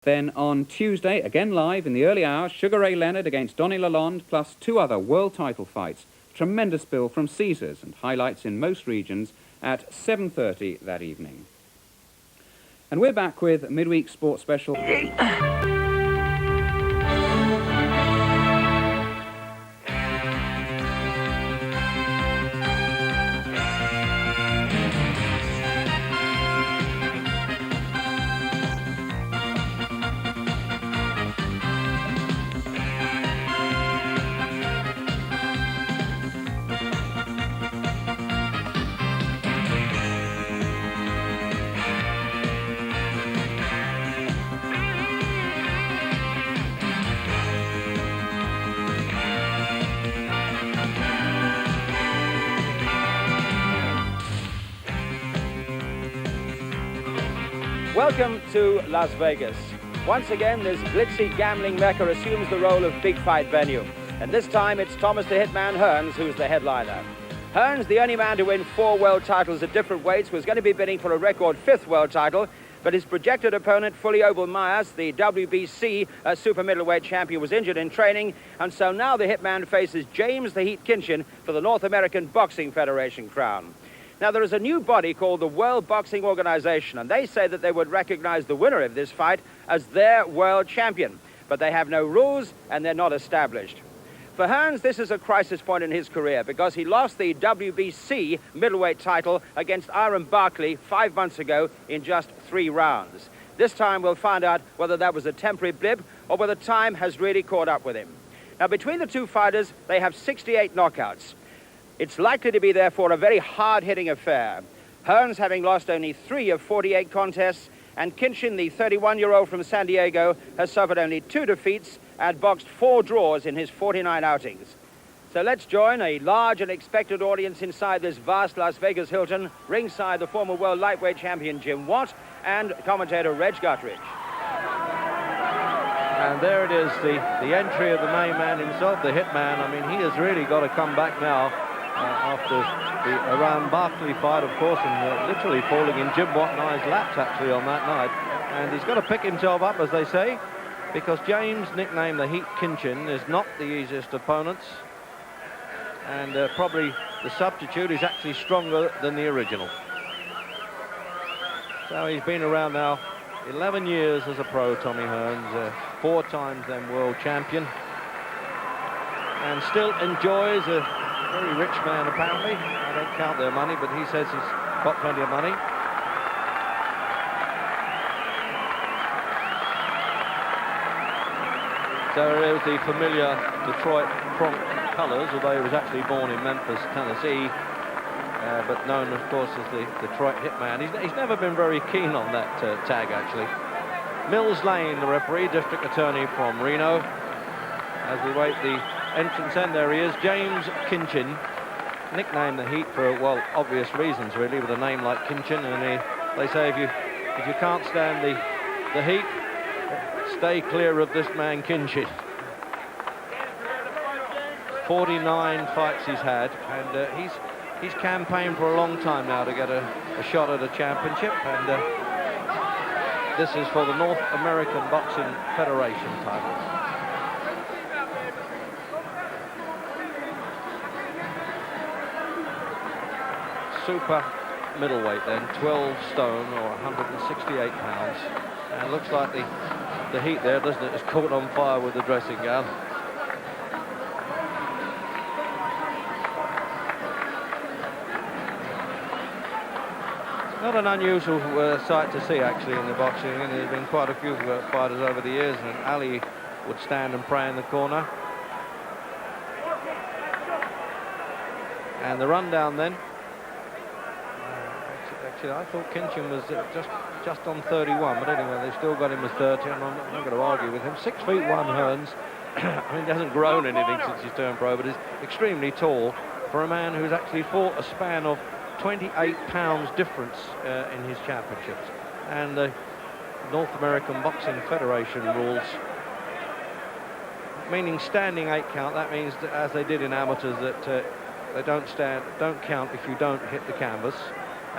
Then on Tuesday, again live in the early hours, Sugar Ray Leonard against Donny Lalonde, plus 2 other world title fights. Tremendous bill from Caesars and highlights in most regions at 7:30 that evening. And we're back with midweek sports special. Welcome to Las Vegas. Once again, this glitzy gambling mecca assumes the role of big fight venue. And this time, it's Thomas the Hitman Hearns who's the headliner. Hearns, the only man to win 4 world titles at different weights, was going to be bidding for a record 5th world title, but his projected opponent, Fully Oval Myers, the WBC super middleweight champion, was injured in training, and so now the Hitman faces James the Heat Kinchen for the North American Boxing Federation crown. Now, there is a new body called the World Boxing Organization, and they say that they would recognize the winner of this fight as their world champion. But they have no rules, and they're not established. For Hearns, this is a crisis point in his career because he lost the WBC middleweight title against Iron Barkley 5 months ago in just 3 rounds. This time, we'll find out whether that was a temporary blip or whether time has really caught up with him. Now, between the two fighters, they have 68 knockouts. It's likely to be, therefore, a very hard-hitting affair. Hearns having lost only 3 of 48 contests, and Kinchen, the 31-year-old from San Diego, has suffered only 2 defeats and boxed 4 draws in his 49 outings. So let's join a large and expectant audience inside this vast Las Vegas Hilton, ringside the former world lightweight champion Jim Watt and commentator Reg Guthridge. And there it is, the entry of the main man himself, the Hitman. I mean, he has really got to come back now. After the Iran Barkley fight, of course, and literally falling in Jim Watt and I's laps, actually, on that night. And he's got to pick himself up, as they say, because James, nicknamed the Heat Kinchen, is not the easiest opponent. And probably the substitute is actually stronger than the original. So he's been around now 11 years as a pro, Tommy Hearns, 4 times then world champion. And still enjoys a very rich man, apparently. I don't count their money, but he says he's got plenty of money. So there is the familiar Detroit Bronx colours, although he was actually born in Memphis, Tennessee, but known, of course, as the Detroit Hitman. He's never been very keen on that tag, actually. Mills Lane, the referee, district attorney from Reno. As we wait the entrance end, there he is, James Kinchen, nicknamed the Heat for, well, obvious reasons, really, with a name like Kinchen. And they say if you can't stand the heat, stay clear of this man Kinchen. 49 fights he's had, and he's campaigned for a long time now to get a shot at a championship, and this is for the North American Boxing Federation title. Super middleweight then, 12 stone or 168 pounds, and looks like the heat there, doesn't it, has caught on fire with the dressing gown. Not an unusual sight to see, actually, in the boxing, and there's been quite a few fighters over the years, and Ali would stand and pray in the corner. And the rundown then. Actually, I thought Kinchen was just on 31, but anyway, they've still got him as 30, and I'm not going to argue with him. 6'1" Hearns. I mean, he hasn't grown anything since he's turned pro, but he's extremely tall for a man who's actually fought a span of 28 pounds difference in his championships. And the North American Boxing Federation rules, meaning standing 8 count, that means that, as they did in amateurs, that they don't count if you don't hit the canvas.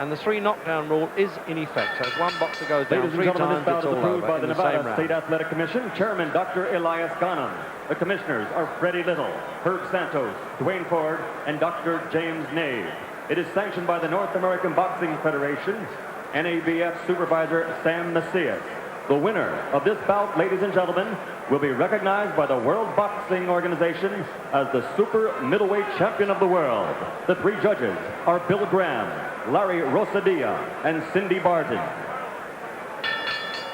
And the 3 knockdown rule is in effect. So if one boxer goes down Ladies 3 and gentlemen, times, this bout it's is all approved over by the in the same Nevada round. State Athletic Commission, Chairman Dr. Elias Ghanem. The commissioners are Freddie Little, Herb Santos, Dwayne Ford, and Dr. James Nave. It is sanctioned by the North American Boxing Federation, NABF supervisor Sam Macias. The winner of this bout, ladies and gentlemen, will be recognized by the World Boxing Organization as the super middleweight champion of the world. The 3 judges are Bill Graham, Larry Rosadilla, and Cindy Barton.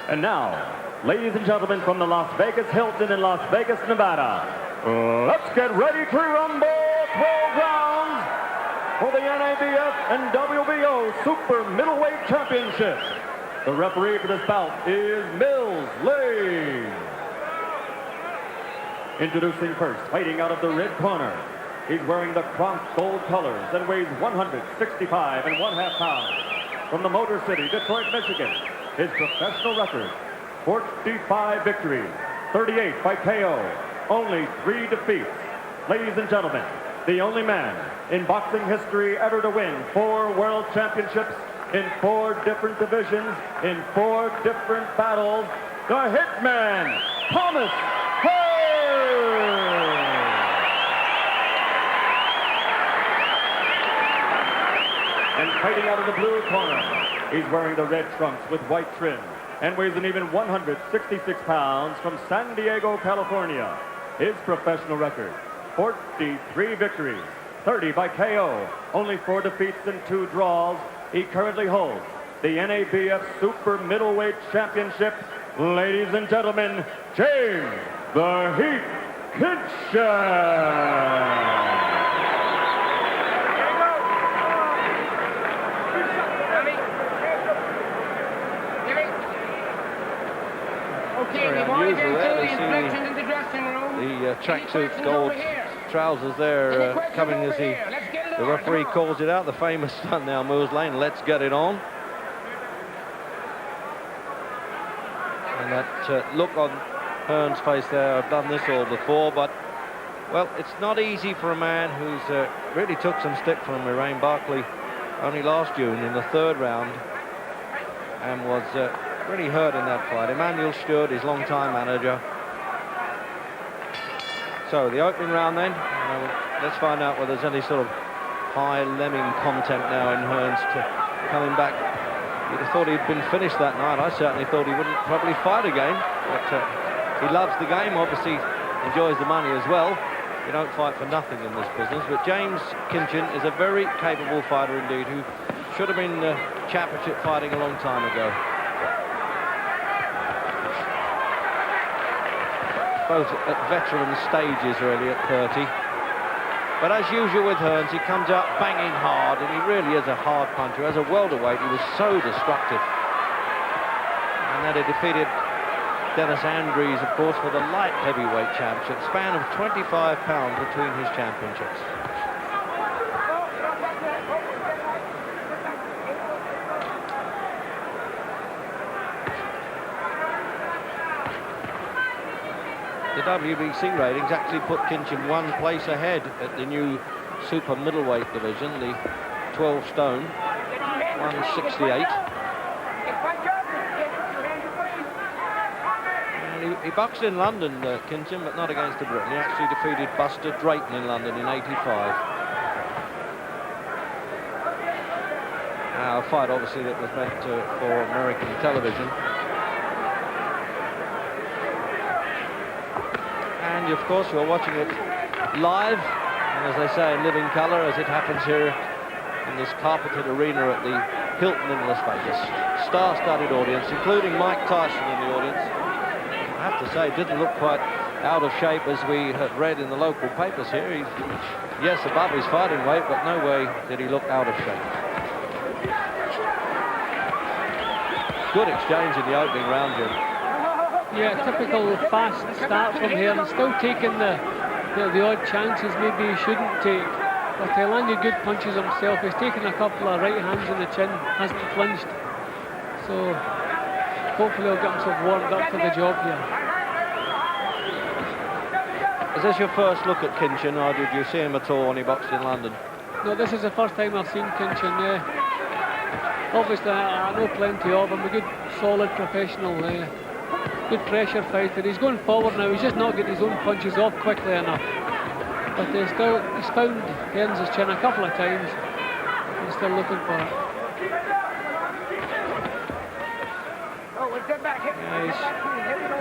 And now, ladies and gentlemen, from the Las Vegas Hilton in Las Vegas, Nevada, let's get ready to rumble 12 rounds for the NABF and WBO Super Middleweight Championship. The referee for this bout is Mills Lane. Introducing first, fighting out of the red corner. He's wearing the Kronk gold colors and weighs 165 1/2 pounds. From the Motor City, Detroit, Michigan, his professional record, 45 victories, 38 by KO, only 3 defeats. Ladies and gentlemen, the only man in boxing history ever to win 4 world championships in 4 different divisions, in 4 different battles, the Hitman, Thomas Hearns. And fighting out of the blue corner, he's wearing the red trunks with white trim and weighs an even 166 pounds from San Diego, California. His professional record, 43 victories, 30 by KO, only 4 defeats and 2 draws. He currently holds the NABF Super Middleweight Championship. Ladies and gentlemen, James the Heat Kinchen. Very unusual there to see the tracksuit gold trousers there coming as the referee calls it out. The famous stunt now, Mills Lane, let's get it on. And that look on Hearns' face there, I've done this all before, but, well, it's not easy for a man who's really took some stick from Moraine Barkley only last June in the 3rd round and was really hurt in that fight. Emmanuel Stewart, his long-time manager. So the opening round then, let's find out whether there's any sort of high lemming content now in Hearns coming back. You'd have thought he'd been finished that night. I certainly thought he wouldn't probably fight again, but he loves the game, obviously enjoys the money as well. You don't fight for nothing in this business, but James Kinchen is a very capable fighter indeed, who should have been championship fighting a long time ago. Both at veteran stages really at 30. But as usual with Hearns, he comes out banging hard, and he really is a hard puncher. As a welterweight, he was so destructive. And then he defeated Dennis Andrews, of course, for the light heavyweight championship. Span of 25 pounds between his championships. The WBC ratings actually put Kinchen 1 place ahead at the new super middleweight division, the 12 stone, 168. And he boxed in London, Kinchen, but not against the Briton. He actually defeated Buster Drayton in London in '85. A fight, obviously, that was meant for American television. And of course you're watching it live, and as they say, in living color, as it happens here in this carpeted arena at the Hilton in Las Vegas. Star-studded audience, including Mike Tyson in the audience. I have to say, didn't look quite out of shape as we had read in the local papers here. He's, yes, above his fighting weight, but no way did he look out of shape. Good exchange in the opening round, Jim. Yeah, typical fast start from here, and still taking the odd chances maybe he shouldn't take. But he landed good punches himself. He's taken a couple of right hands in the chin, hasn't flinched. So hopefully he'll get himself warmed up for the job here. Is this your first look at Kinchen, or did you see him at all when he boxed in London? No, this is the first time I've seen Kinchen. obviously I know plenty of him, a good, solid, professional, good pressure fighter. He's going forward now, he's just not getting his own punches off quickly enough. But he's found Hearns' chin a couple of times. He's still looking for it.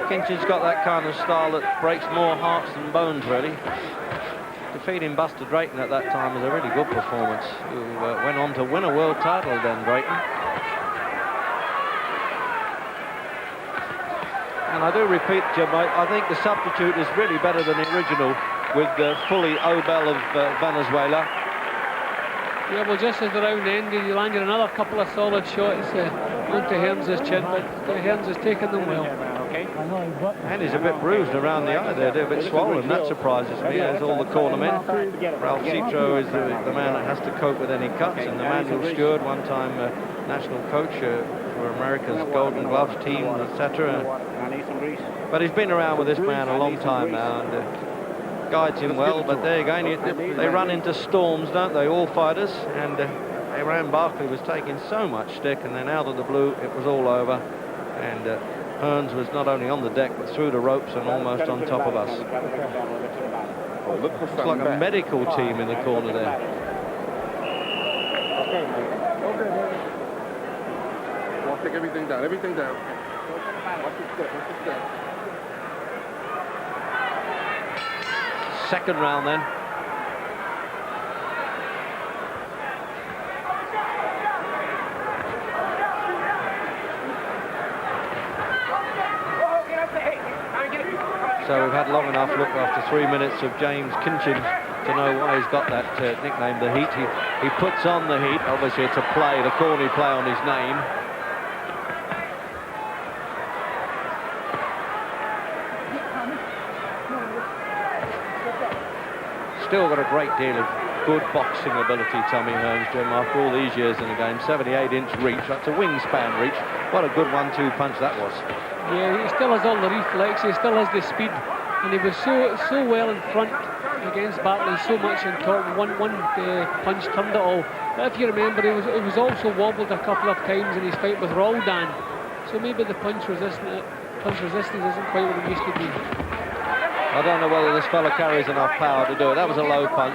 Kinchen's got that kind of style that breaks more hearts than bones, really. Defeating Buster Drayton at that time was a really good performance. Who went on to win a world title then, Drayton. And I do repeat, Jim, I think the substitute is really better than the original with the fully Obel of Venezuela. Yeah, well, just as the round ended, he landed another couple of solid shots onto Hearns' chin, but Hearns has taken them well. And he's a bit bruised around the eye there, a bit swollen. That surprises me, as all the corner men. Ralph Citro is the man that has to cope with any cuts, and Emmanuel Stewart, one time national coach for America's Golden Gloves team, etc. But he's been around with this man a long time now, and guides him well. But there again, they run into storms, don't they, all fighters? And Aaron Barkley was taking so much stick, and then out of the blue it was all over, and Hearns was not only on the deck but through the ropes and almost on top of us. It's like a medical team in the corner there. Well, take everything down, everything down. Second round then. So we've had long enough look after 3 minutes of James Kinchen to know why he's got that nickname, The Heat. He puts on the heat. Obviously it's a play, the corny play on his name. Still got a great deal of good boxing ability, Tommy Hearns, Jim, after all these years in the game. 78-inch reach, that's a wingspan reach. What a good 1-2 punch that was. Yeah, he still has all the reflexes, he still has the speed, and he was so well in front against Barkley, so much on top. One punch turned it all. But if you remember, he was also wobbled a couple of times in his fight with Roldan, so maybe the punch resistance isn't quite what it used to be. I don't know whether this fella carries enough power to do it. That was a low punch.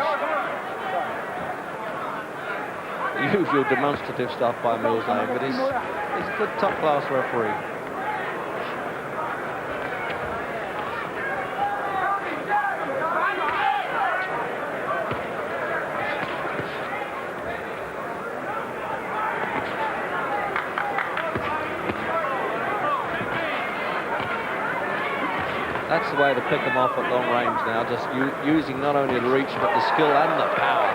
Usual demonstrative stuff by Mills Lane, but he's a good top-class referee. That's the way to pick them off at long range now, just using not only the reach but the skill and the power.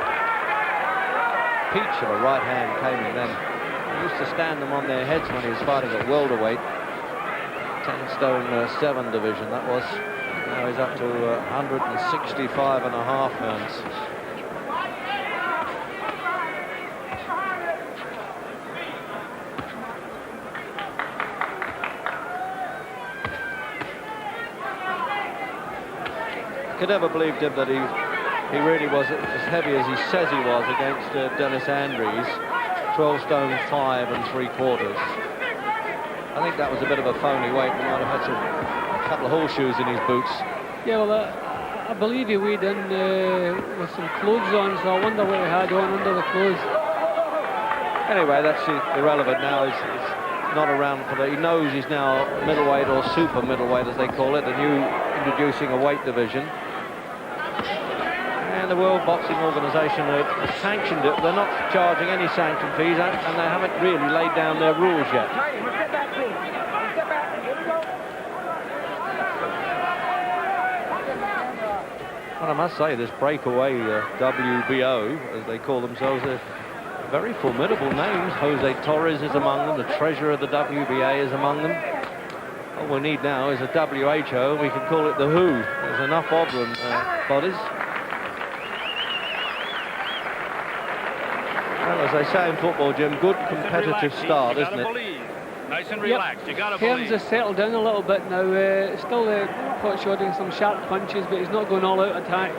Peach of a right hand came in then. He used to stand them on their heads when he was fighting at welterweight. 10 stone 7 division that was. Now he's up to 165 and a half Hearns. Could never believe, Dib, that he really was as heavy as he says he was against Dennis Andries, 12 stone 5 3/4. I think that was a bit of a phony weight. He might have had a couple of horseshoes in his boots. Yeah, well, I believe he weighed in with some clothes on, so I wonder what he had on under the clothes. Anyway, that's irrelevant now. He's not around for that. He knows he's now middleweight or super middleweight, as they call it, introducing a weight division. And the World Boxing Organization has sanctioned it. They're not charging any sanction fees, and they haven't really laid down their rules yet. Well, I must say, this breakaway WBO, as they call themselves, are very formidable names. Jose Torres is among them. The treasurer of the WBA is among them. All we need now is a WHO. We can call it the WHO. There's enough of them, bodies. Well, as they say in football, Jim, good competitive start, isn't it? Nice and relaxed. You got to Hearns has settled down a little bit now. Still caught shooting some sharp punches, but he's not going all out attack.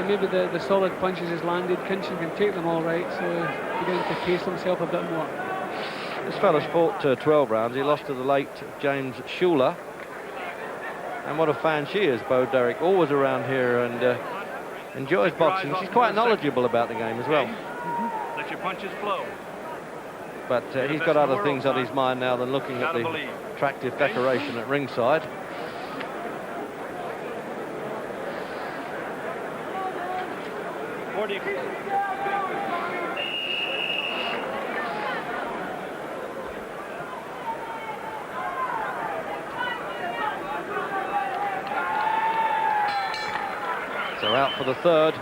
Maybe the solid punches he's landed, Kinchen can take them all right, so he's beginning to pace himself a bit more. This fella's fought 12 rounds. He lost to the late James Schuler. And what a fan she is, Bo Derek. Always around here and enjoys boxing. She's quite knowledgeable about the game as well. Let your punches flow. But he's got other things on his mind now than looking at the attractive decoration at ringside. So out for the third.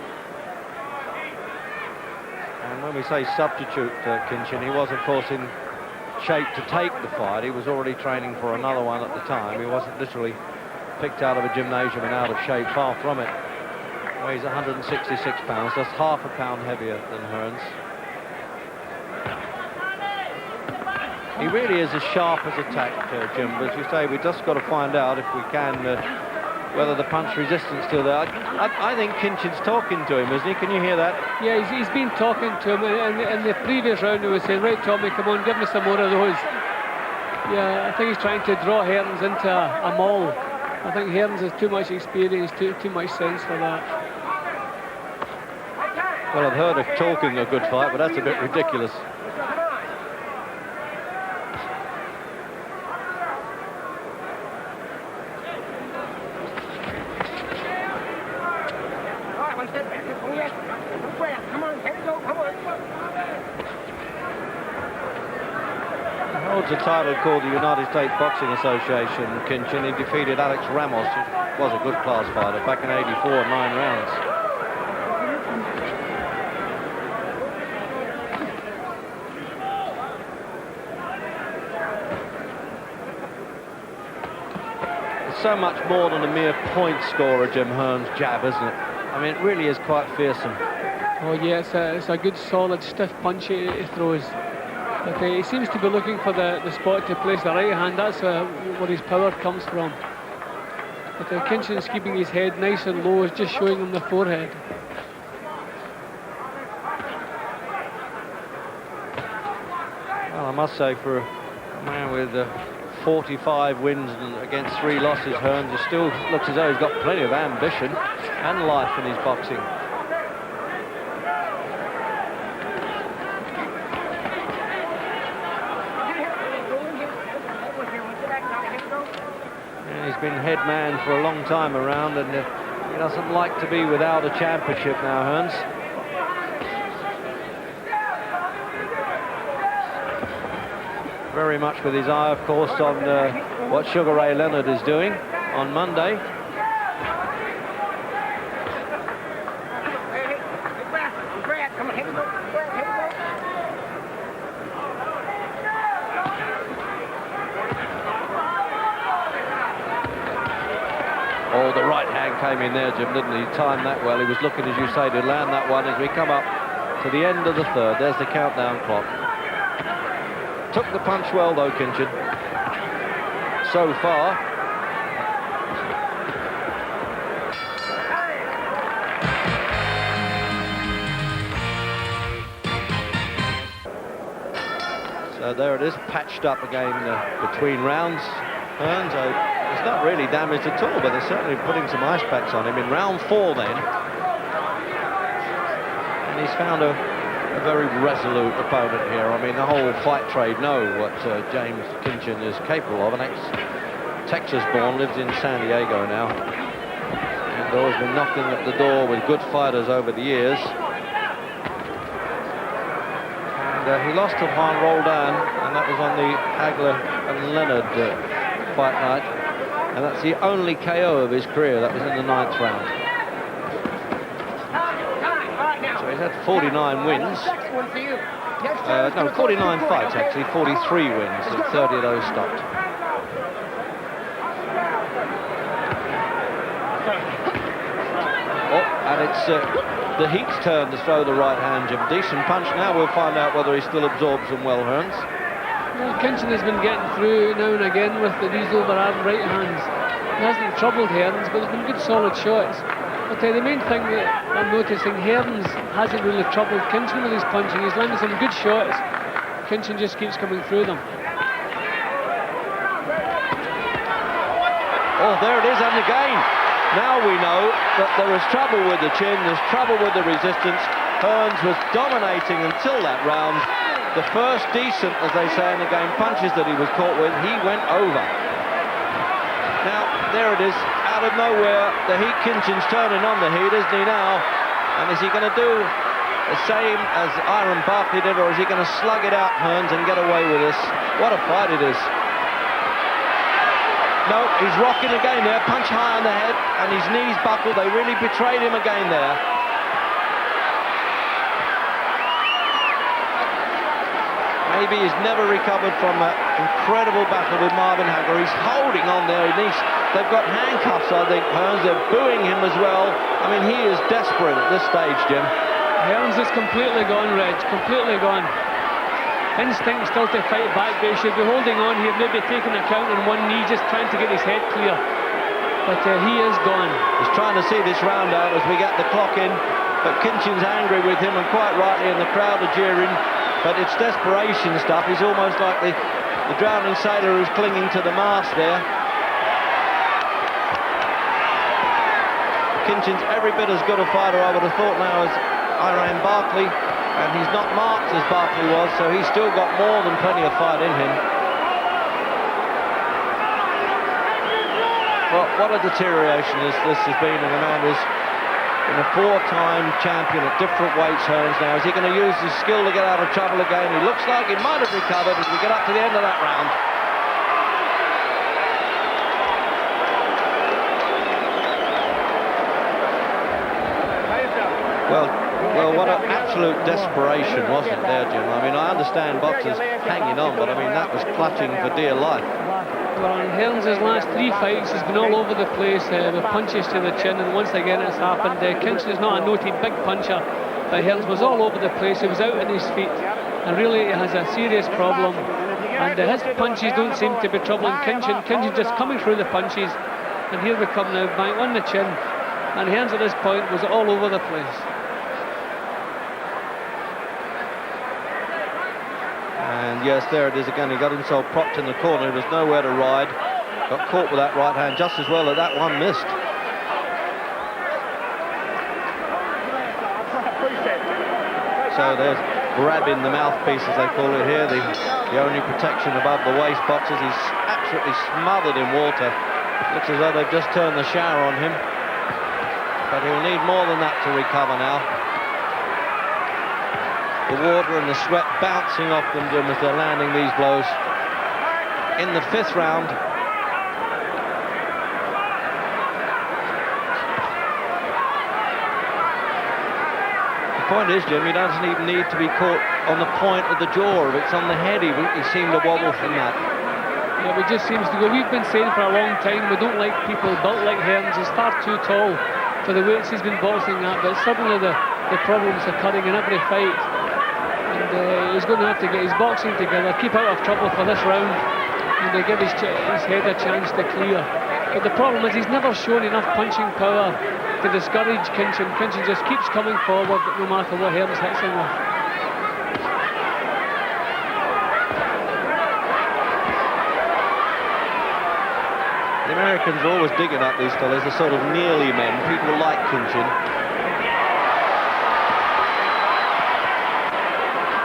And when we say substitute, Kinchen, he was, of course, in shape to take the fight. He was already training for another one at the time. He wasn't literally picked out of a gymnasium and out of shape, far from it. Weighs 166 pounds, just half a pound heavier than Hearns. He really is as sharp as attack, Jim, but as you say, we've just got to find out if we can whether the punch resistance still there. I think Kinchen's talking to him, isn't he? Can you hear that? Yeah, he's been talking to him, and in the previous round he was saying, right, Tommy, come on, give me some more of those. Yeah, I think he's trying to draw Hearns into a maul. I think Hearns has too much experience, too much sense for that. Well, I've heard of talking a good fight, but that's a bit ridiculous. Holds a title called the United States Boxing Association, Kinchen. He defeated Alex Ramos, who was a good class fighter, back in '84, 9 rounds. It's so much more than a mere point scorer, Jim Hearns' jab, isn't it? I mean, it really is quite fearsome. Oh yeah, it's a good, solid, stiff punch he throws. But he seems to be looking for the spot to place the right hand. That's where his power comes from. But Kinchen's keeping his head nice and low, is just showing him the forehead. Well, I must say, for a man with 45 wins and against 3 losses, Hearns still looks as though he's got plenty of ambition and life in his boxing. He's been head man for a long time around, and he doesn't like to be without a championship now, Hearns. Very much with his eye, of course, on what Sugar Ray Leonard is doing on Monday. Oh, the right hand came in there, Jim, didn't he? He timed that well. He was looking, as you say, to land that one as we come up to the end of the third. There's the countdown clock. Took the punch well, though, Kinchen. So far. So there it is, patched up again between rounds. Hearns, he's not really damaged at all, but they're certainly putting some ice packs on him in round 4 then. And he's found a very resolute opponent here. I mean, the whole fight trade know what James Kinchen is capable of. An ex-Texas born, lives in San Diego now. And always been knocking at the door with good fighters over the years. And he lost to Juan Roldan, and that was on the Hagler and Leonard fight night. And that's the only KO of his career. That was in the 9th round. So he's had 49 wins. No, 49 fights actually, 43 wins, and 30 of those stopped. Oh, and it's the Heat's turn to throw the right hand, Jim. Decent punch now. We'll find out whether he still absorbs them well, Hearns. Well, Kinchen has been getting through now and again with these overarm right hands. He hasn't troubled Hearns, but there's been good solid shots. But the main thing that I'm noticing, Hearns hasn't really troubled Kinchen with his punching. He's landed some good shots. Kinchen just keeps coming through them. Oh, there it is, and again. Now we know that there was trouble with the chin, there's trouble with the resistance. Hearns was dominating until that round. The first decent, as they say in the game, punches that he was caught with, he went over. Now, there it is, out of nowhere, the heat. Kinchen's turning on the heat, isn't he now? And is he going to do the same as Iron Barkley did, or is he going to slug it out, Hearns, and get away with this? What a fight it is. No, he's rocking again there, punch high on the head, and his knees buckled. They really betrayed him again there. Maybe he's never recovered from that incredible battle with Marvin Hagler. He's holding on there. They've got handcuffs, I think, Hearns. They're booing him as well. I mean, he is desperate at this stage, Jim. Hearns is completely gone, Reg, completely gone. Instinct still to fight back, but he should be holding on here, maybe taking a count on one knee, just trying to get his head clear. But he is gone. He's trying to see this round out as we get the clock in, but Kinchen's angry with him, and quite rightly, and the crowd are jeering. But it's desperation stuff. He's almost like the drowning sailor who's clinging to the mast there. Kinchen's every bit as good a fighter, I would have thought, now as Iran Barkley. And he's not marked as Barkley was, so he's still got more than plenty of fight in him. Well, what a deterioration this has been in a man who's been a 4-time champion at different weights, Hearns now. Is he going to use his skill to get out of trouble again? He looks like he might have recovered as we get up to the end of that round. Well, what an absolute desperation, wasn't it there, Jim? I mean, I understand boxers hanging on, but I mean, that was clutching for dear life. Well, in Hearns' last 3 fights, he's been all over the place with punches to the chin, and once again it's happened. Kinchen is not a noted big puncher, but Hearns was all over the place. He was out on his feet, and really he has a serious problem. And his punches don't seem to be troubling Kinchen. Kinchen just coming through the punches, and here we come now, bang on the chin. And Hearns at this point was all over the place. And yes, there it is again. He got himself propped in the corner. He was nowhere to ride. Got caught with that right hand just as well as that one missed. So there's grabbing the mouthpiece, as they call it here, the only protection above the waist boxes. He's absolutely smothered in water. Looks as though they've just turned the shower on him. But he'll need more than that to recover now. The water and the sweat bouncing off them, Jim, as they're landing these blows. In the 5th round. The point is, Jim, he doesn't even need to be caught on the point of the jaw. If it's on the head, he seemed to wobble from that. Yeah, but it just seems to go. We've been saying for a long time we don't like people built like Hearns. He's far too tall for the weights he's been boxing at, but suddenly the problems are occurring in every fight. And he's going to have to get his boxing together, keep out of trouble for this round, and give his head a chance to clear. But the problem is he's never shown enough punching power to discourage Kinchen. Kinchen just keeps coming forward no matter what Hearns hits him with. The Americans are always digging up these fellas, the sort of nearly men, people like Kinchen.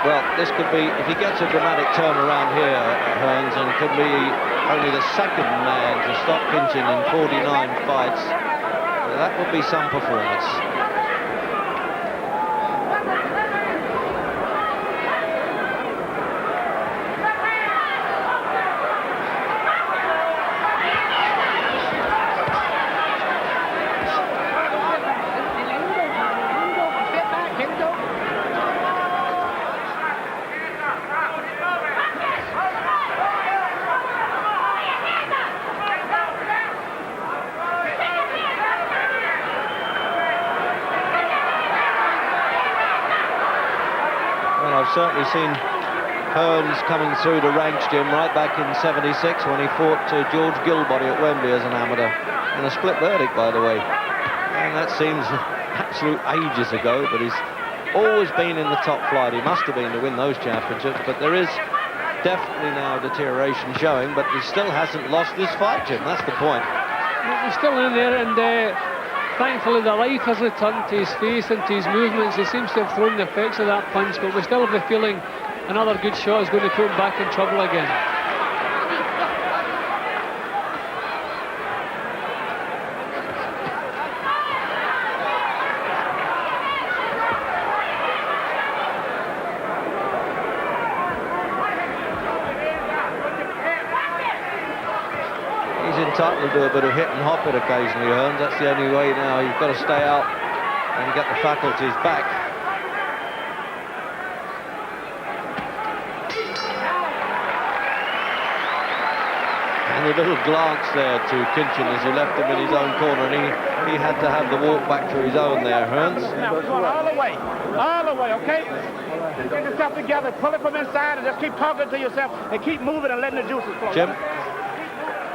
Well, this could be, if he gets a dramatic turn around here, Hearns, and could be only the 2nd man to stop Kinchen in 49 fights. That would be some performance. Certainly seen Hearns coming through the ranks, Jim, right back in '76 when he fought George Gilbody at Wembley as an amateur, in a split verdict, by the way. And that seems absolute ages ago, but he's always been in the top flight. He must have been to win those championships, but there is definitely now deterioration showing, but he still hasn't lost this fight, Jim. That's the point. He's still in there, and thankfully the life has returned to his face and to his movements. He seems to have thrown the effects of that punch, but we still have the feeling another good shot is going to put him back in trouble again. Entitled to do a bit of hit and hop it occasionally, Hearns. That's the only way now. You've got to stay out and get the faculties back. And a little glance there to Kinchen as he left him in his own corner, and he had to have the walk back to his own there, Hearns. Now, we're going all the way, okay? Get yourself together, pull it from inside, and just keep talking to yourself, and keep moving and letting the juices flow. Jim?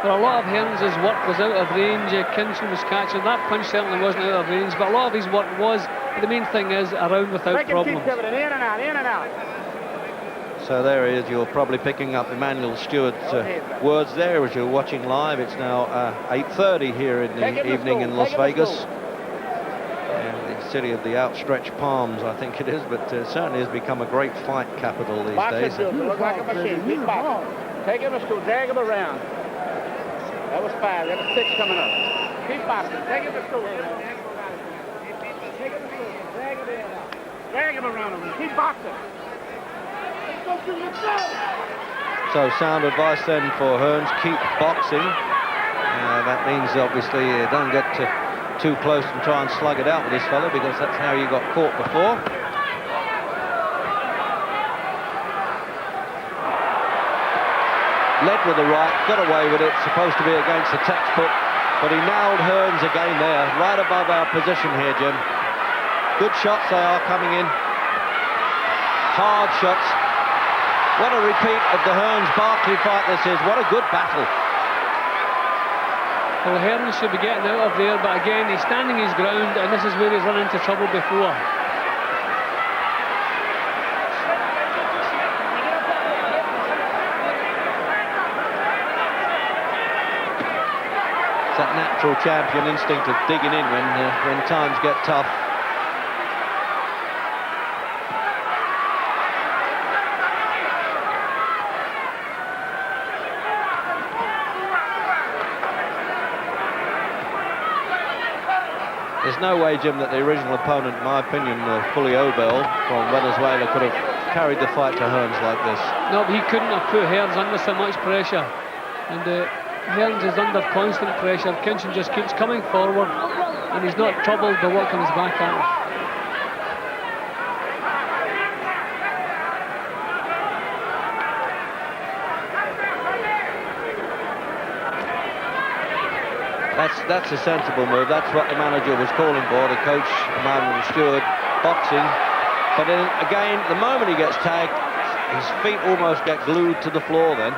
Well, a lot of Hearns' work was out of range. Kinchen was catching. That punch certainly wasn't out of range, but a lot of his work was. The main thing is around without problems. Keep pivoting in and out, in and out. So there he is. You're probably picking up Emmanuel Stewart's words there as you're watching live. It's now 8:30 here in the evening in Las Vegas. The city of the outstretched palms, I think it is, but certainly has become a great fight capital these days. Look like a machine. Keep boxing. Take him to school, drag him around. That was 5. That was 6 coming up. Keep boxing. Take him to school. Take him to school. Drag him around him. Keep boxing. So sound advice then for Hearns, keep boxing. That means obviously don't get too close and try and slug it out with this fella, because that's how you got caught before. Led with the right, got away with it, supposed to be against the textbook, but he nailed Hearns again there, right above our position here, Jim. Good shots they are coming in. Hard shots. What a repeat of the Hearns-Barkley fight this is. What a good battle. Well, Hearns should be getting out of there, but again, he's standing his ground, and this is where he's run into trouble before. That natural champion instinct of digging in when times get tough. There's no way, Jim, that the original opponent, in my opinion, Fully Obel from Venezuela, could have carried the fight to Hearns like this. No, he couldn't have put Hearns under so much pressure, and Hearns is under constant pressure. Kinchen just keeps coming forward, and he's not troubled by what comes back at him. That's a sensible move. That's what the manager was calling for, the coach, Emmanuel Stewart, boxing. But then again, the moment he gets tagged, his feet almost get glued to the floor then.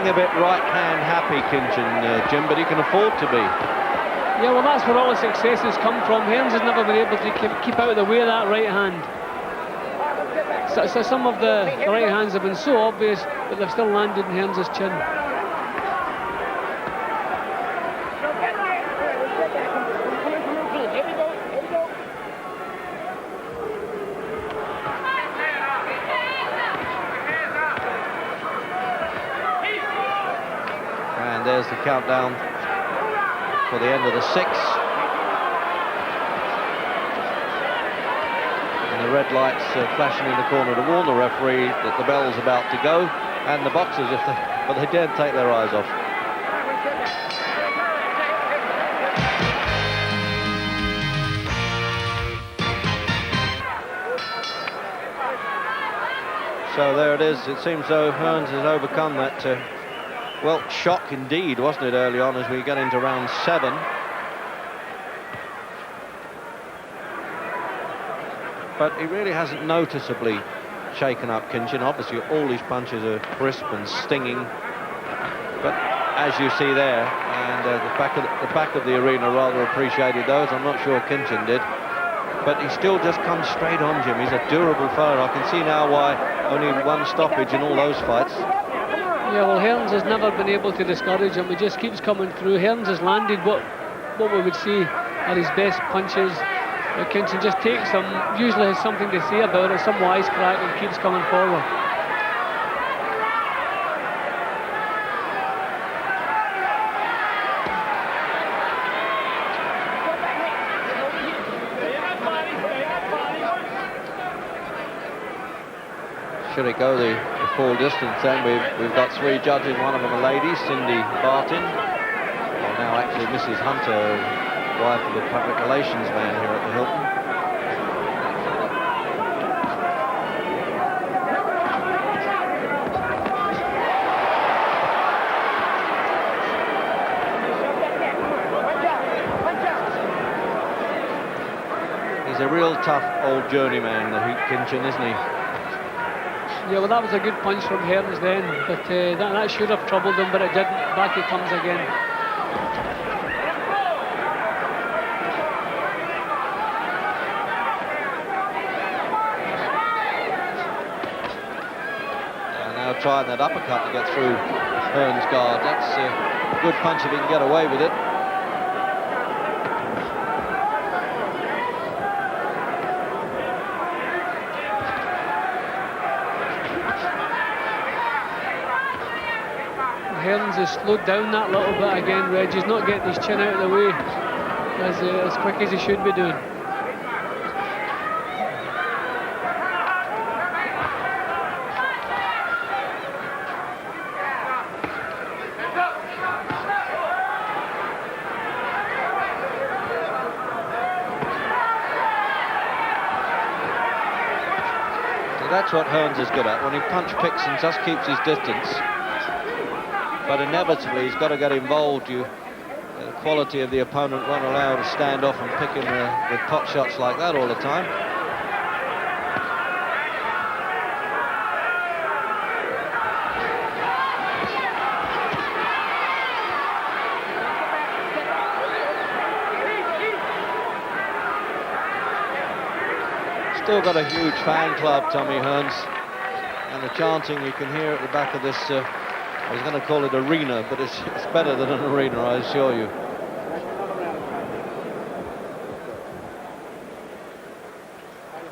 A bit right-hand happy, Kinchen, Jim, but he can afford to be. Yeah, well, that's where all the successes come from. Hearns has never been able to keep out of the way of that right hand. So some of the right hands have been so obvious, but they've still landed in Hearns' chin. And there's the countdown for the end of the 6th. And the red lights flashing in the corner to warn the referee that the bell's about to go, and the boxers, but they daren't take their eyes off. So there it is. It seems though Hearns has overcome that, well, shock indeed, wasn't it, early on as we get into round 7. But he really hasn't noticeably shaken up Kinchen. Obviously, all his punches are crisp and stinging. But as you see there, and the back of the arena rather appreciated those. I'm not sure Kinchen did. But he still just comes straight on, Jim. He's a durable fellow. I can see now why only 1 stoppage in all those fights. Yeah, well, Hearns has never been able to discourage him. He just keeps coming through. Hearns has landed what we would see are his best punches. Kinchen just takes him, usually has something to say about it, some wisecrack, and keeps coming forward. Should it go the full distance then? We've got 3 judges, one of them a lady, Cindy Barton. Well, now actually Mrs. Hunter, wife of the public relations man here at the Hilton. He's a real tough old journeyman, the Kinchen, isn't he? Yeah, well, that was a good punch from Hearns then, but that should have troubled him, but it didn't. Back he comes again. And now trying that uppercut to get through Hearns' guard. That's a good punch if he can get away with it. Hearns has slowed down that little bit again, Reg. He's not getting his chin out of the way as quick as he should be doing. So that's what Hearns is good at. When he punch picks and just keeps his distance. But inevitably, he's got to get involved. The quality of the opponent won't allow him to stand off and pick him with pot shots like that all the time. Still got a huge fan club, Tommy Hearns. And the chanting you can hear at the back of this I was going to call it arena, but it's better than an arena, I assure you.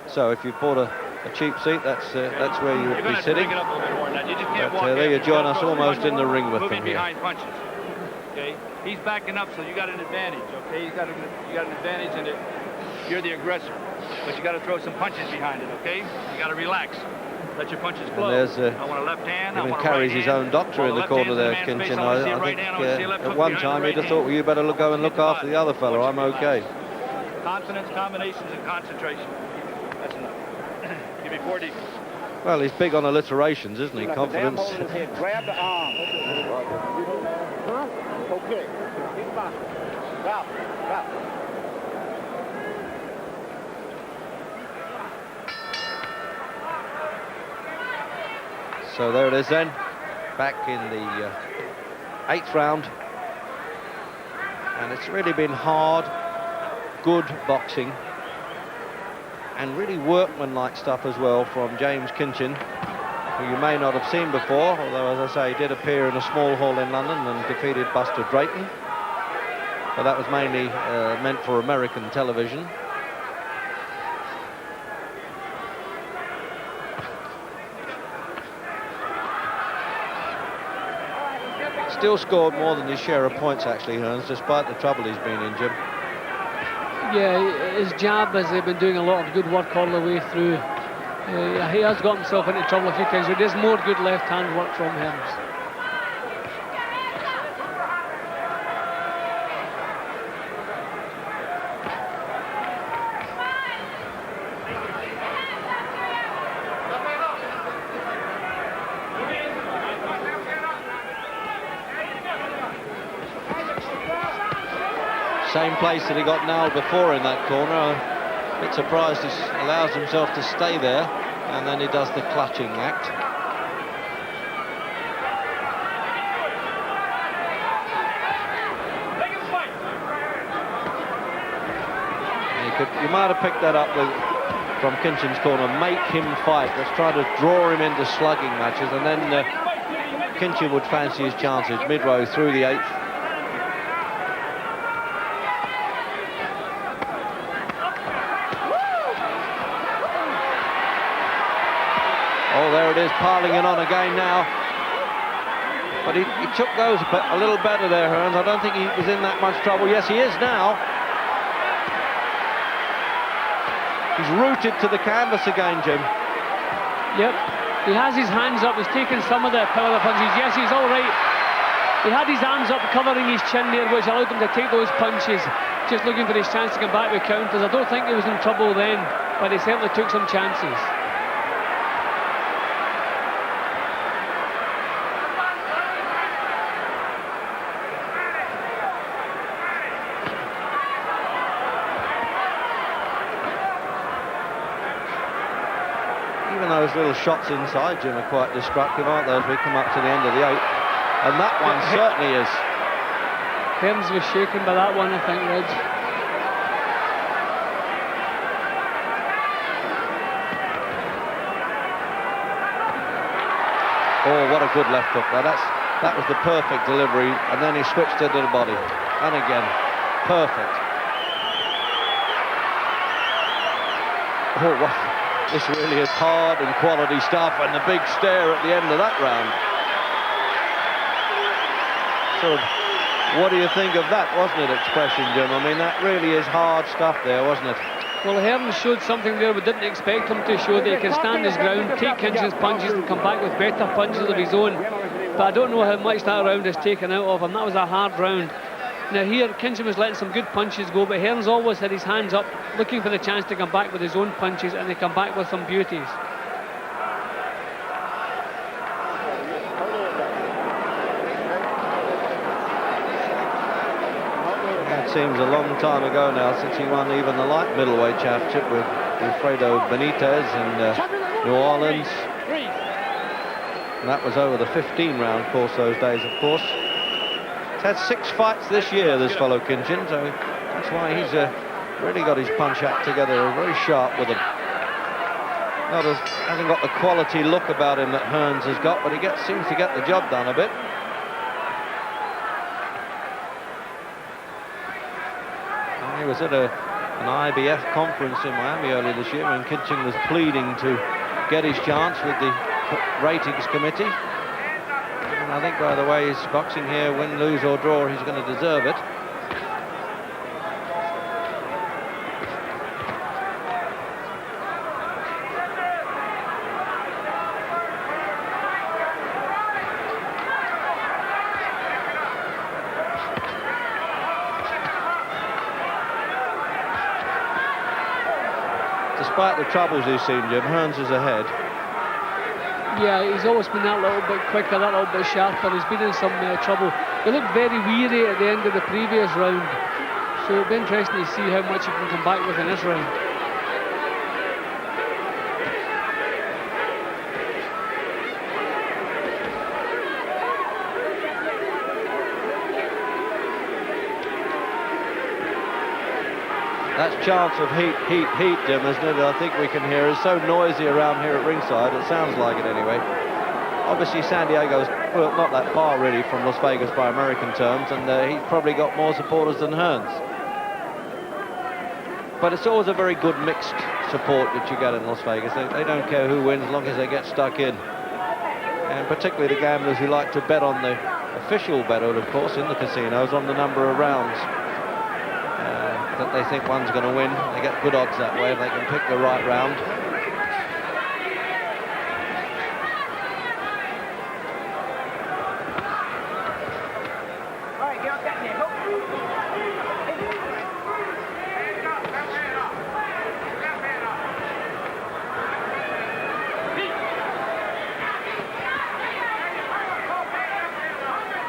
So if you bought a cheap seat, that's where you would be sitting. But there you join us almost in the ring with them here. Okay, he's backing up, so you got an advantage. Okay, you got an advantage in it. You're the aggressor, but you got to throw some punches behind it. Okay, you got to relax. Let your punches flow. And there's I want a left hand. He carries his own doctor in the corner there, Kinchen. I think at one time he'd have thought, well, you better go and look after the other fellow. I'm okay. Confidence, combinations, and concentration. That's enough. Give me 40. Well, he's big on alliterations, isn't he? Confidence. Grab the arm. Okay. Stop. So there it is then, back in the 8th round. And it's really been hard, good boxing, and really workmanlike stuff as well from James Kinchen, who you may not have seen before, although, as I say, he did appear in a small hall in London and defeated Buster Drayton. But that was mainly meant for American television. Still scored more than his share of points, actually, Hearns, despite the trouble he's been in, Jim. Yeah, his jab has been doing a lot of good work all the way through. He has got himself into trouble a few times, but there's more good left-hand work from Hearns. Same place that he got nailed before in that corner. I'm a bit surprised he allows himself to stay there, and then he does the clutching act. You might have picked that up from Kinchen's corner. Make him fight. Let's try to draw him into slugging matches, and then Kinchen would fancy his chances midway through the 8th. Oh, there it is, piling it on again now. But he took those a little better there, Hearns. I don't think he was in that much trouble. Yes, he is now. He's rooted to the canvas again, Jim. Yep, he has his hands up. He's taken some of the power of the punches. Yes, he's all right. He had his arms up, covering his chin there, which allowed him to take those punches. Just looking for his chance to come back with counters. I don't think he was in trouble then, but he certainly took some chances. Those little shots inside, Jim, are quite destructive, aren't they, as we come up to the end of the 8th? And that one certainly is. Hearns was shaken by that one, I think, Reg. Oh, what a good left hook. Now that was the perfect delivery, and then he switched it to the body. And again, perfect. Oh, what? This really is hard and quality stuff, and the big stare at the end of that round. Sort of, what do you think of that, wasn't it, expression, Jim? I mean, that really is hard stuff there, wasn't it? Well, Hearns showed something there we didn't expect him to show, that he can stand his ground, take Kinchen's punches and come back with better punches of his own. But I don't know how much that round has taken out of him. That was a hard round. Now here, Kinchen was letting some good punches go, but Hearns always had his hands up, looking for the chance to come back with his own punches, and they come back with some beauties. It seems a long time ago now since he won even the light middleweight championship with Alfredo Benitez in New Orleans. And that was over the 15-round course those days, of course. He's had 6 fights this year, this fellow Kinchen, so that's why he's really got his punch act together, very sharp with him. Hasn't got the quality look about him that Hearns has got, but he seems to get the job done a bit. And he was at an IBF conference in Miami earlier this year when Kinchen was pleading to get his chance with the ratings committee. And I think, by the way, his boxing here, win, lose or draw, he's going to deserve it. Despite the troubles he's seen, Jim, Hearns is ahead. Yeah, he's always been that little bit quicker, that little bit sharper. He's been in some trouble. He looked very weary at the end of the previous round, so it'll be interesting to see how much he can come back with in this round. That chance of heat, Jim, isn't it? I think we can hear. It's so noisy around here at ringside. It sounds like it anyway. Obviously, San Diego's not that far, really, from Las Vegas by American terms, and he's probably got more supporters than Hearns. But it's always a very good mixed support that you get in Las Vegas. They don't care who wins as long as they get stuck in. And particularly the gamblers who like to bet on the official bet, of course, in the casinos, on the number of rounds that they think one's going to win. They get good odds that way if they can pick the right round.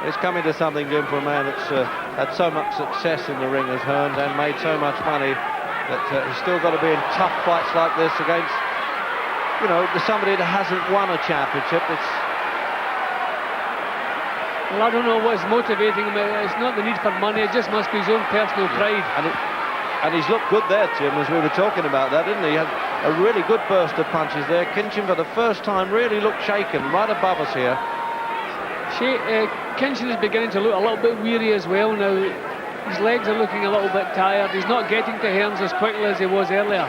It's coming to something, Jim, for a man that's had so much success in the ring as Hearns and made so much money that he's still got to be in tough fights like this against, you know, somebody that hasn't won a championship. Well, I don't know what's motivating him. It's not the need for money, it just must be his own personal pride. And he's looked good there, Tim, as we were talking about that, didn't he? He had a really good burst of punches there. Kinchen, for the first time, really looked shaken right above us here. Kinchen is beginning to look a little bit weary as well now. His legs are looking a little bit tired. He's not getting to Hearns as quickly as he was earlier.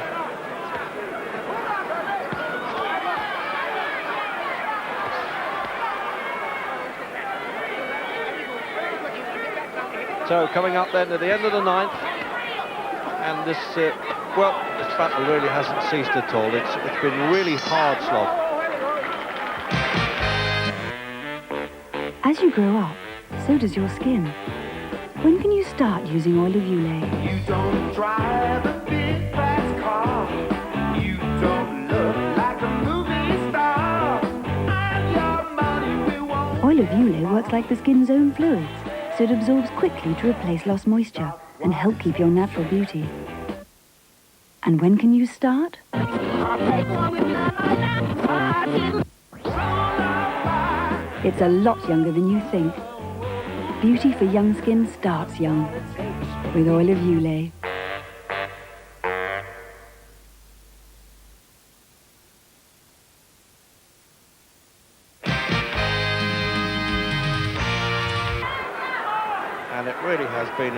So coming up then at the end of the 9th, and this battle really hasn't ceased at all. It's been really hard slog. As you grow up, so does your skin. When can you start using oil of Ulay? You don't drive a big fast car. You don't look like a movie star. And your money we won't. Oil of Ulay works like the skin's own fluids, so it absorbs quickly to replace lost moisture and help keep your natural beauty. And when can you start? It's a lot younger than you think. Beauty for young skin starts young with oil of Ulay. And it really has been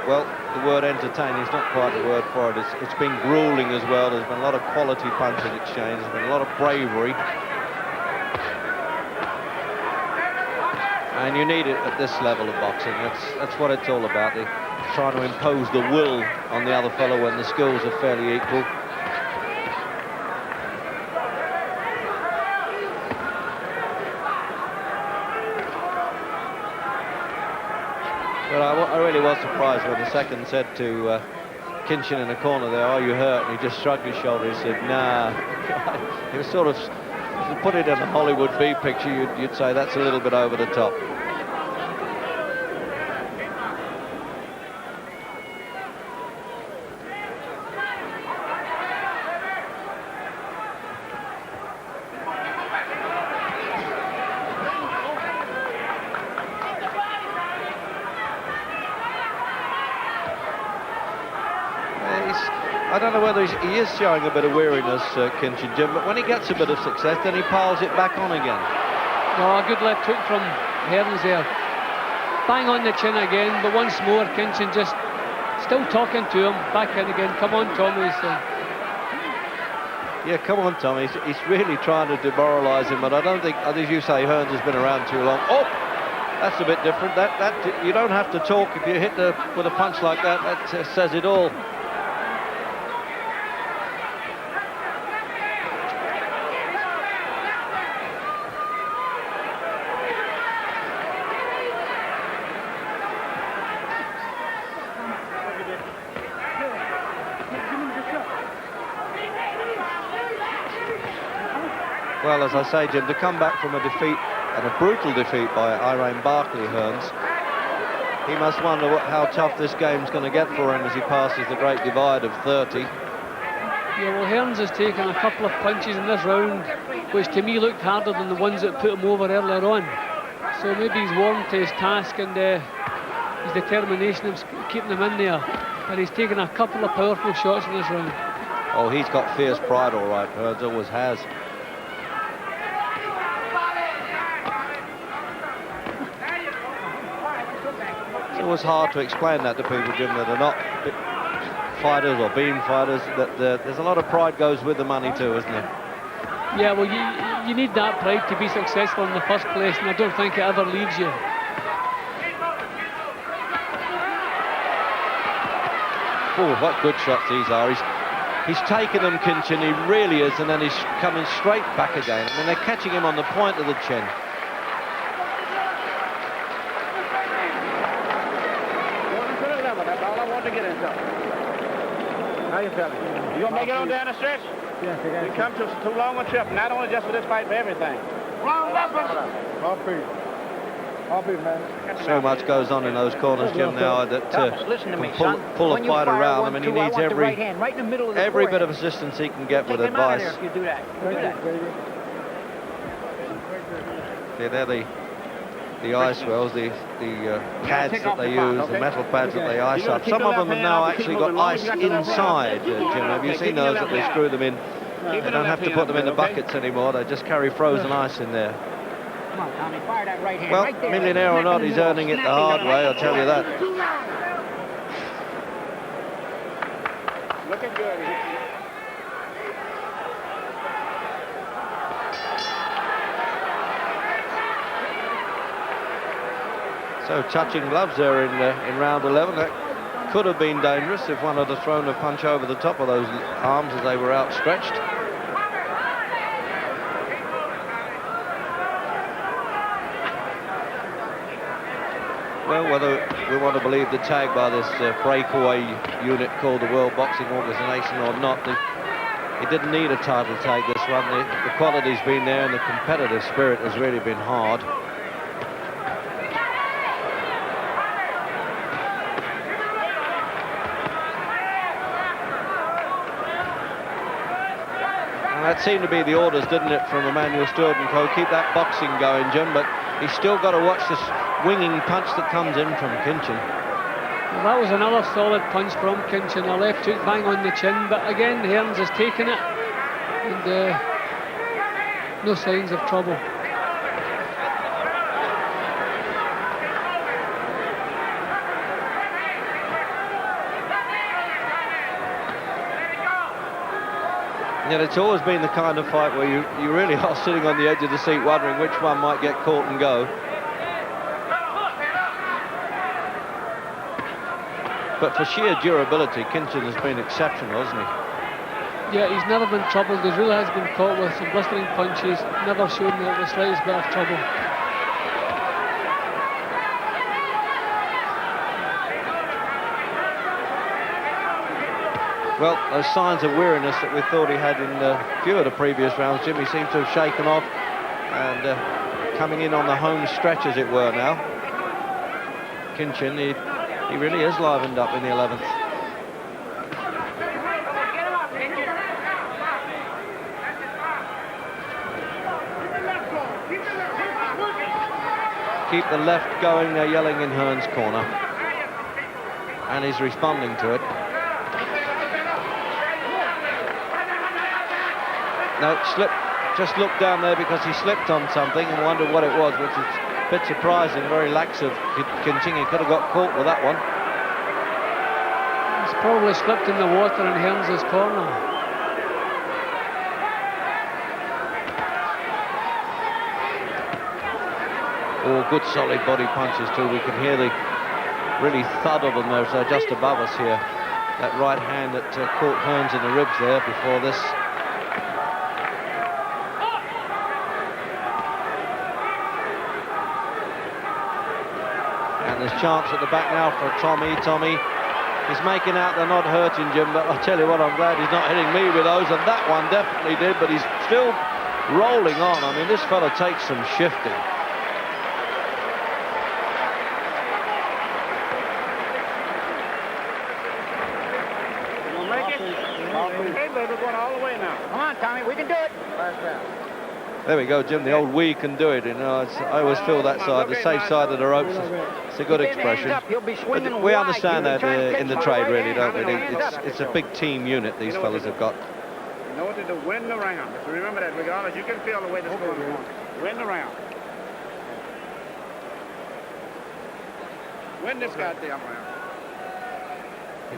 well, the word entertaining is not quite the word for it. It's been grueling as well. There's been a lot of quality punches exchanged. There's been a lot of bravery. And you need it at this level of boxing. That's what it's all about. They're trying to impose the will on the other fellow when the skills are fairly equal. But I really was surprised when the second said to Kinchen in the corner there, "Are you hurt?" And he just shrugged his shoulders and said, "Nah." It was sort of, if you put it in a Hollywood B picture, you'd say that's a little bit over the top. I don't know whether he is showing a bit of weariness, Kinchen, Jim, but when he gets a bit of success, then he piles it back on again. Oh, a good left hook from Hearns there. Bang on the chin again, but once more, Kinchen just still talking to him. Back in again. Come on, Tommy. Yeah, come on, Tommy. He's really trying to demoralise him, but I don't think, as you say, Hearns has been around too long. Oh, that's a bit different. That you don't have to talk if you hit with a punch like that. That says it all. Well, as I say, Jim, to come back from a defeat, and a brutal defeat by Irene Barkley, Hearns, he must wonder how tough this game's going to get for him as he passes the great divide of 30. Yeah, well, Hearns has taken a couple of punches in this round, which to me looked harder than the ones that put him over earlier on. So maybe he's warmed to his task and his determination of keeping him in there. And he's taken a couple of powerful shots in this round. Oh, he's got fierce pride, all right. Hearns always has. It's always hard to explain that to people, Jim, that are not fighters or being fighters, that there's a lot of pride goes with the money too, isn't there? Yeah, well, you need that pride to be successful in the first place, and I don't think it ever leaves you. Oh, what good shots these are. He's taken them, Kinchen, he really is, and then he's coming straight back again. I mean, they're catching him on the point of the chin. That's all I want to get into. How you feeling? You gonna make it on down the stretch? Yes, We come to too long a trip, not only just for this fight, but everything. Round up. Off feet. So much goes on in those corners, Jim, now that listen to me, can son. pull a When you fight fire around one, them, and he two, I needs want the every right hand, right in the middle of the bit forehead. of assistance he can get Take with him out of advice. there if you do that. Do that. Yeah, they're the ice wells, the pads that they use, the metal pads that they ice up. Some of them have now actually got ice inside, Jim. Have you seen those that they screw them in? They don't have to put them in the buckets anymore. They just carry frozen ice in there. Come on, Tommy, fire that right hand. Well, right there. millionaire or not, he's earning it the hard way, I'll tell you that. Looking good. So touching gloves there in round 11. That could have been dangerous if one had thrown a punch over the top of those arms as they were outstretched. Well, whether we want to believe the tag by this breakaway unit called the World Boxing Organization or not, it didn't need a title tag, this one. The quality's been there and the competitive spirit has really been hard. And that seemed to be the orders, didn't it, from Emmanuel Stewart and co. Keep that boxing going, Jim, but he's still got to watch this winging punch that comes in from Kinchen. Well, that was another solid punch from Kinchen. A left hook bang on the chin, but again, Hearns has taken it, and no signs of trouble. Yeah, it's always been the kind of fight where you really are sitting on the edge of the seat wondering which one might get caught and go. But for sheer durability, Kinchen has been exceptional, hasn't he? Yeah, he's never been troubled. He really has been caught with some blistering punches, never shown the slightest bit of trouble. Well, those signs of weariness that we thought he had in a few of the previous rounds, Jimmy seems to have shaken off and coming in on the home stretch, as it were, now. Kinchen, he really is livened up in the 11th. Keep the left going, they're yelling in Hearns' corner. And he's responding to it. No, slip. Just looked down there because he slipped on something and wondered what it was, which is a bit surprising. Very lax of Kinchen. He could have got caught with that one. He's probably slipped in the water in Hearns' corner. Oh, good solid body punches too. We can hear the really thud of them as they're just above us here. That right hand that caught Hearns in the ribs there before this. There's chance at the back now for Tommy. Tommy is making out they're not hurting Jim, but I'll tell you what, I'm glad he's not hitting me with those, and that one definitely did, but he's still rolling on. I mean, this fella takes some shifting. We'll make it. Hey, baby, we're going all the way now. Come on, Tommy, we can do it. Last round. There we go, Jim, the old "we can do it." You know, I always feel that side, the safe side of the ropes. It's a good expression. But we understand that in the trade, really, don't we? It's a big team unit these fellas have got. You know what to do, win the round. Just remember that, regardless, you can feel the way this is going on. Win the round. Win this goddamn round.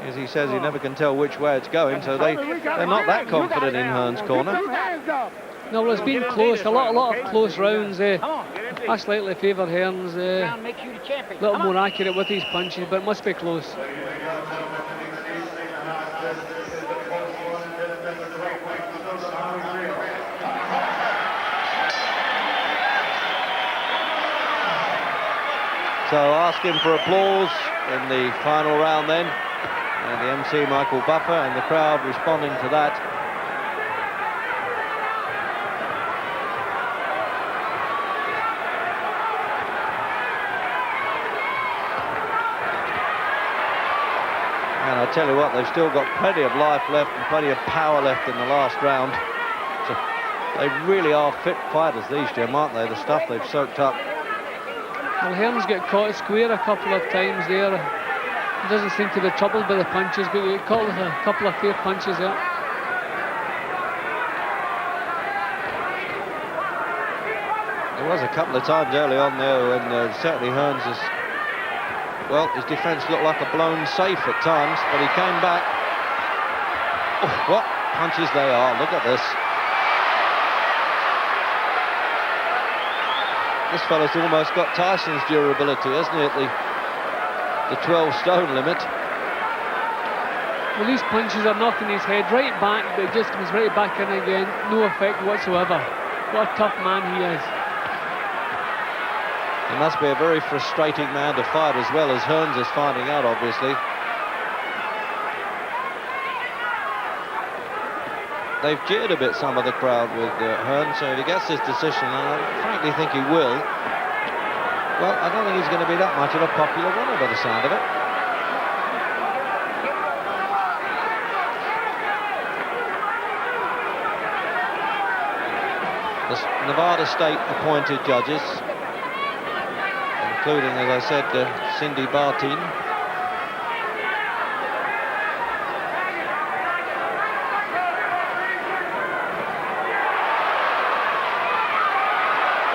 As he says, he never can tell which way it's going, so they're not that confident in Hearns' corner. No, well, it's been close. A lot of close rounds. I slightly favour Hearns. A little more accurate with his punches, but it must be close. So asking for applause in the final round then. And the MC, Michael Buffer, and the crowd responding to that. I tell you what, they've still got plenty of life left and plenty of power left in the last round. So they really are fit fighters, these, Jim, aren't they? The stuff they've soaked up. Well, Hearns got caught square a couple of times there. He doesn't seem to be troubled by the punches, but he got caught with a couple of fair punches there. There was a couple of times early on there when certainly Hearns is... Well, his defence looked like a blown safe at times, but he came back. Oh, what punches they are, look at this. This fella's almost got Tyson's durability, hasn't he, at the 12-stone limit. Well, these punches are knocking his head right back, but it just comes right back in again. No effect whatsoever. What a tough man he is. He must be a very frustrating man to fight, as well as Hearns is finding out, obviously. They've jeered a bit, some of the crowd, with Hearns, so if he gets his decision, and I frankly think he will, well, I don't think he's going to be that much of a popular winner by the sound of it. The Nevada State appointed judges, including, as I said, Cindy Bartine.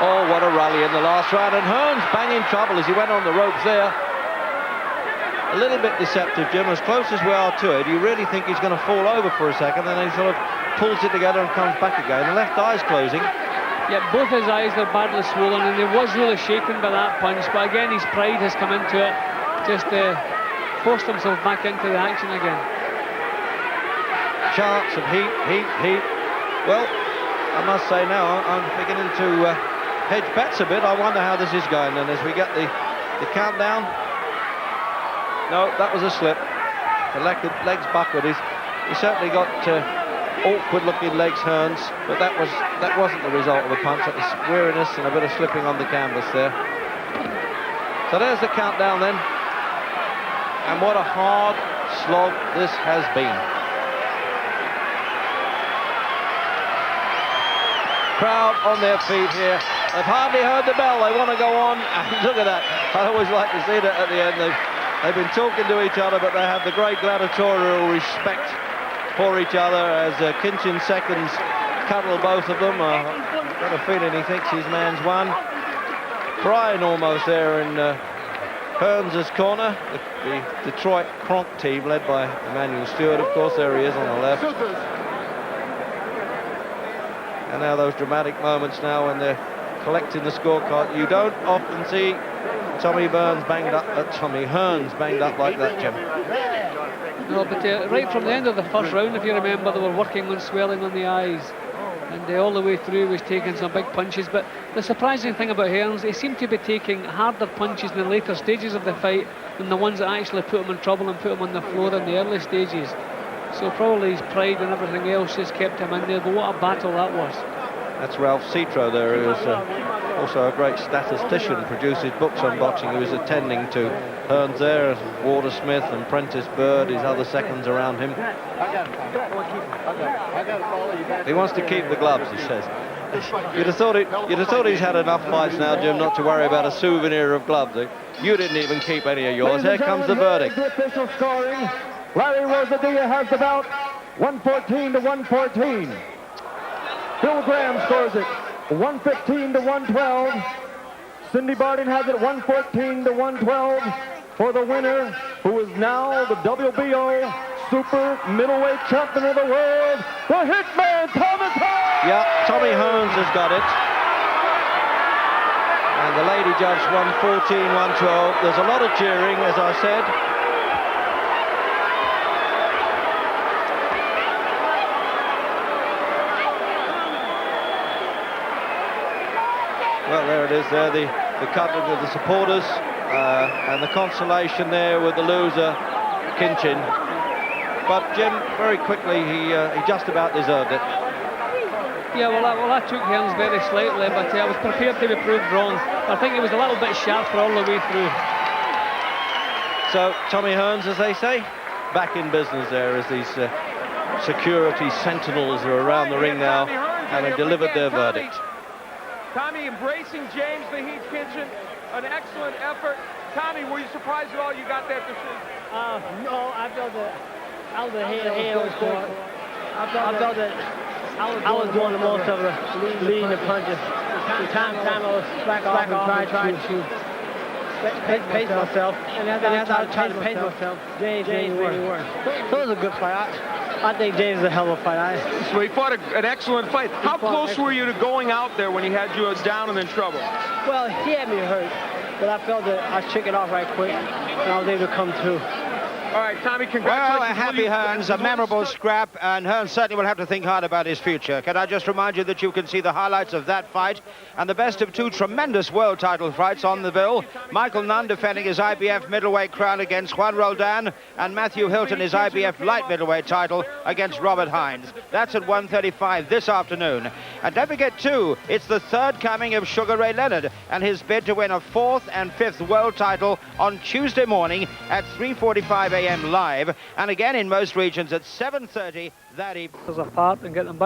Oh, what a rally in the last round, and Hearns banging trouble as he went on the ropes there. A little bit deceptive, Jim, as close as we are to it. You really think he's going to fall over for a second, then he sort of pulls it together and comes back again. The left eye's closing. Yeah, both his eyes are badly swollen, and he was really shaken by that punch, but again his pride has come into it, just forced himself back into the action again. Chance of heat. Well, I must say now, I'm beginning to hedge bets a bit. I wonder how this is going, and as we get the countdown. No, that was a slip. The legs buckled. He certainly got awkward-looking legs, Hearns, but that wasn't the result of a punch. It was weariness and a bit of slipping on the canvas there. So there's the countdown then. And what a hard slog this has been. Crowd on their feet here. They've hardly heard the bell. They want to go on. And look at that. I always like to see that at the end. They've been talking to each other, but they have the great gladiatorial respect for each other as Kinchen seconds cuddle both of them. I've got a feeling he thinks his man's won. Crying almost there in Hearns' corner. The Detroit Kronk team led by Emmanuel Stewart, of course. There he is on the left. And now those dramatic moments now when they're collecting the scorecard. You don't often see Tommy Hearns banged up like that, Jim. No, but right from the end of the first round, if you remember, they were working on swelling on the eyes, and all the way through he was taking some big punches. But the surprising thing about Hearns, he seemed to be taking harder punches in the later stages of the fight than the ones that actually put him in trouble and put him on the floor in the early stages. So probably his pride and everything else just kept him in there, but what a battle that was. That's Ralph Citro there, who is also a great statistician, produces books on boxing, who is attending to Hearns there, Walter Smith and Prentice Bird, his other seconds around him. He wants to keep the gloves, he says. You'd have thought he's had enough fights now, Jim, not to worry about a souvenir of gloves. You didn't even keep any of yours. Here comes the verdict. The official scoring. Larry Rosadilla has the bout 114 to 114. Bill Graham scores it 115 to 112. Cindy Barton has it 114 to 112 for the winner, who is now the WBO super middleweight champion of the world, the Hitman, Thomas Hearns. Yeah, Tommy Hearns has got it. And the lady judge 114, 112. There's a lot of cheering, as I said. Well, there it is there, the coupling of the supporters and the consolation there with the loser, Kinchen. But Jim, very quickly, he just about deserved it. Yeah, well, I took Hearns very slightly, but I was prepared to be proved wrong. I think he was a little bit sharper all the way through. So, Tommy Hearns, as they say, back in business there as these security sentinels are around the ring now and have delivered their verdict. Tommy embracing James the Heat Kinchen, an excellent effort. Tommy, were you surprised at all you got that decision? No, I felt that out of the hand was good. I felt that I was doing the most of the leading the punches. From time to time I was back off and tried to pace myself. And as I tried to pace myself, James really worked. So it was a good fight. I think James is a hell of a fight. So he fought an excellent fight. How close were you to going out there when he had you down and in trouble? Well, he had me hurt, but I felt that I shook it off right quick, and I was able to come through. All right, Tommy, congratulations. Well, a happy Hearns, a memorable scrap, and Hearns certainly will have to think hard about his future. Can I just remind you that you can see the highlights of that fight and the best of two tremendous world title fights on the bill. Michael Nunn defending his IBF middleweight crown against Juan Roldan, and Matthew Hilton his IBF light middleweight title against Robert Hearns. That's at 1:35 this afternoon. And don't forget, too, it's the third coming of Sugar Ray Leonard and his bid to win a 4th and 5th world title on Tuesday morning at 3:45 a.m. live, and again in most regions at 7:30 that evening. There's a part and get them back.